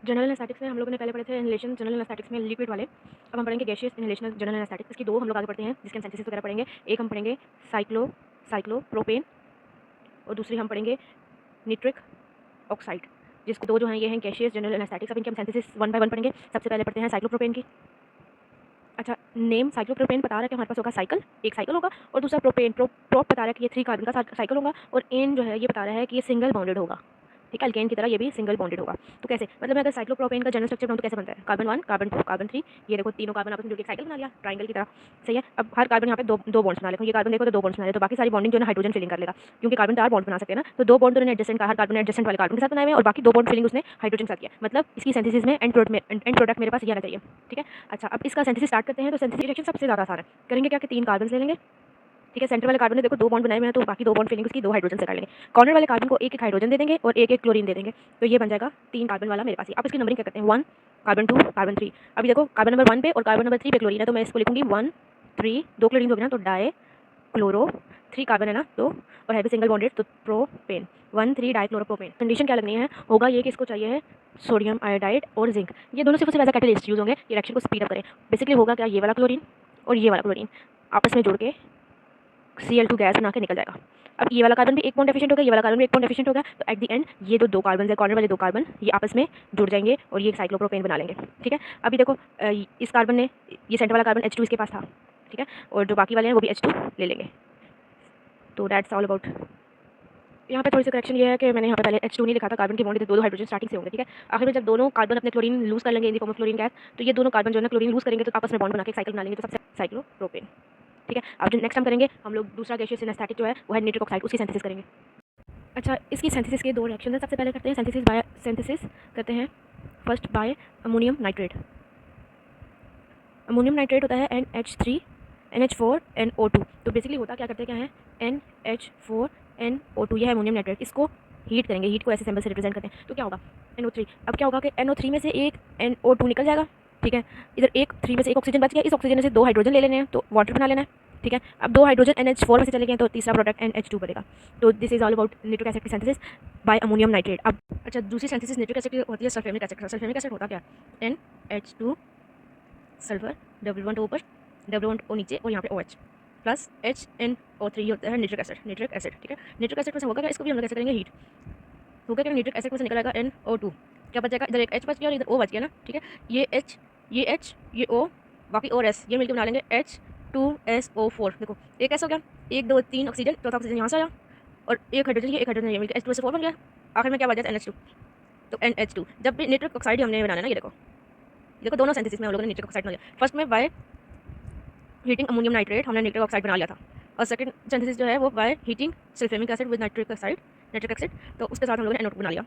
General anaesthetics में हम लोगों ने पहले पढ़े थे इनहेलेशन जनरल एनेस्थेटिक्स में लिक्विड वाले। अब हम पढ़ेंगे गैसियस इनहेलेशन जनरल एनेस्थेटिक्स। इसकी दो हम लोग आगे पढ़ते हैं जिसके हम सिंथेसिस वगैरह पढ़ेंगे। एक हम पढ़ेंगे साइक्लोप्रोपेन और दूसरी हम पढ़ेंगे निट्रिक ऑक्साइड। जिसको दो जो हैं ये हैं गैसियस जनरल एनेस्थेटिक्स। अब इनके हम सिंथेसिस वन बाय वन पढ़ेंगे। सबसे पहले पढ़ते हैं साइक्लोप्रोपेन की। अच्छा, नेम साइक्लोप्रोपेन बता रहा है कि हमारे पास होगा साइकिल, एक साइकिल होगा, और दूसरा प्रोपेन प्रोप बता रहा है कि ये 3 कार्बन का साइकिल होगा, और एन जो है ये बता रहा है कि ये सिंगल बॉन्डेड होगा। ठीक है, अल्केन की तरह ये भी सिंगल बॉन्डेड होगा। तो कैसे, मतलब मैं अगर साइक्लोप्रोपेन का जनरल स्ट्रक्चर बनाऊं तो कैसे बनता है, कार्बन 1 कार्बन 2 कार्बन 3, ये देखो तीनों कार्बन आपस में जुड़ के एक साइकिल बना लिया ट्रायंगल की तरह। सही है। अब हर कार्बन यहाँ पे दो बॉन्ड्स बना लेगा। ये कार्बन देखो तो 2 बॉन्ड्स बना ले, तो बाकी सारी बॉन्डिंग जो है हाइड्रोजन फिलिंग कर लेगा, क्योंकि कार्बन 4 बॉन्ड बना सकते हैं ना। तो 2 बॉन्ड तो एडजेसेंट का हर कार्बन एडजेसेंट वाले कार्बन के साथ बनाए हुए हैं, और बाकी 2 बॉन्ड फिलिंग उसने हाइड्रोजन के साथ किया। मतलब इसकी सिंथेसिस में एंड प्रोडक्ट मेरे पास ये आना चाहिए। ठीक है। अच्छा, अब इसका सिंथेसिस स्टार्ट करते हैं। तो सिंथेसिस रिएक्शन सबसे ज़्यादा आसान है। करेंगे क्या कि 3 कार्बन ले लेंगे। ठीक है, सेंटर वाले कार्बन ने देखो 2 बॉन्ड बनाए हुए हैं, तो बाकी 2 बॉन्ड फिलिंग उसकी 2 हाइड्रोजन से कर लेंगे। कॉर्नर वाले कार्बन को एक हाइड्रोजन दे देंगे और एक क्लोरीन दे देंगे, तो ये बन जाएगा 3 कार्बन वाला मेरे पास ही। अब इसकी नंबरिंग क्या करते हैं, 1 कार्बन 2 कार्बन 3। अभी देखो कार्बन नंबर 1 पे और कार्बन नंबर 3 पे क्लोरीन है, तो मैं इसको लिखूंगी 1 3, 2 क्लोरीन हो गया ना, तो डाई क्लोरो, 3 कार्बन है ना, तो और है भी सिंगल बॉन्डेड, तो प्रोपेन 1 3 डाई क्लोरोप्रोपेन। कंडीशन क्या लगनी है, होगा ये कि इसको चाहिए है सोडियम आयोडाइड और जिंक। ये दोनों सिर्फ उससे वैसा कैटलिस्ट यूज होंगे ये रिएक्शन को स्पीड अप करें। बेसिकली होगा क्या, ये वाला क्लोरीन और ये वाला क्लोरीन आपस में जुड़ के Cl2 गैस बना के निकल जाएगा। अब ये वाला कार्बन भी एक बॉन्ड डेफिशिएंट हो गया, ये वाला कार्बन भी एक बॉन्ड डेफिशिएंट हो गया, तो एट द एंड ये जो 2 कार्बन है, कॉर्नर वाले 2 कार्बन ये आपस में जुड़ जाएंगे और ये साइक्लोप्रोपेन बना लेंगे। ठीक है। अभी देखो इस कार्बन ने, ये सेंटर वाला कार्बन H2 इसके पास था। ठीक है, और जो बाकी वाले हैं वो भी H2 ले लेंगे। तो दैट्स ऑल अबाउट। यहाँ पे थोड़ी सी करेक्शन ये है कि मैंने यहाँ पे पहले H2 नहीं लिखा था, कार्बन के बॉन्ड दो हाइड्रोजन स्टार्टिंग से होंगे। ठीक है, आखिर में जब दोनों कार्बन अपने क्लोरीन लूज कर लेंगे in the form of chlorine gas, तो ये दोनों कार्बन जो है ना क्लोरीन लूज करेंगे तो आपस में बॉन्ड बना के साइकिल बना लेंगे, तो सबसे साइक्लोप्रोपेन। ठीक है। अब जो नेक्स्ट हम करेंगे, हम लोग दूसरा गैसियस एनेस्थेटिक जो है वो है निट्रिक ऑक्साइड, उसकी सिंथेसिस करेंगे। अच्छा, इसकी सिंथेसिस के 2 रिएक्शन है। सबसे पहले करते हैं सिंथेसिस करते हैं first by ammonium nitrate. Ammonium nitrate होता है NH3 NH4 NO2। तो बेसिकली होता क्या करते हैं, क्या है NH4 NO2, यह है अमोनियम नाइट्रेट। इसको हीट करेंगे, हीट को ऐसे सिंबल से रिप्रेजेंट करते हैं, तो क्या होगा NO3। अब क्या होगा कि NO3 में से एक NO2 निकल जाएगा। ठीक है, इधर एक 3 में से एक ऑक्सीजन बच गया, इस ऑक्सीजन में से 2 हाइड्रोजन ले लेने हैं, तो वाटर बना लेना है। ठीक है, अब 2 हाइड्रोजन NH4 में से चले गए तो तीसरा प्रोडक्ट NH2 बनेगा। तो this is all about nitric acid की सिंथेसिस बाय अमोनियम नाइट्रेट। अब अच्छा, दूसरी सिंथेसिस निट्रिक एसिड की होती है सल्फ्यूरिक एसिड। सल्फ्यूरिक एसिड होता क्या, NH2 सल्फर, डबल बॉन्ड ऊपर डबल बॉन्ड ओ नीचे और यहाँ पे OH प्लस HNO3 होता है निट्रिक एसिड। ठीक है, निट्रिक एसिड में से होगा क्या, इसको भी हम लोग कैसे करेंगे, हीट होगा क्या, निट्रिक एसिड में से निकल आएगा NO2, क्या बच जाएगा, इधर एक H बच गया और इधर O बच गया ना। ठीक है, ये H ये O, बाकी और S ये मिलकर बना लेंगे H2SO4। देखो एक S हो गया, 1 2 3 ऑक्सीजन, चौथा ऑक्सीजन यहाँ से आया, और एक हाइड्रोजन ये मिलकर H2SO4 बन गया। आखिर में क्या बच जाता है NH2, तो NH2। जब भी निट्रिक ऑक्साइड हमने बनाना है ना, ये देखो दोनों सिंथेसिस में हम लोगों ने निट्रिक ऑक्साइड बना लिया। फर्स्ट में बाय हीटिंग अमोनियम नाइट्रेट हमने निट्रिक ऑक्साइड बना लिया था, और सेकंड सिंथेसिस जो है वो by heating sulphuric acid with nitric oxide, तो उसके साथ हम लोगों ने NO2 बना लिया।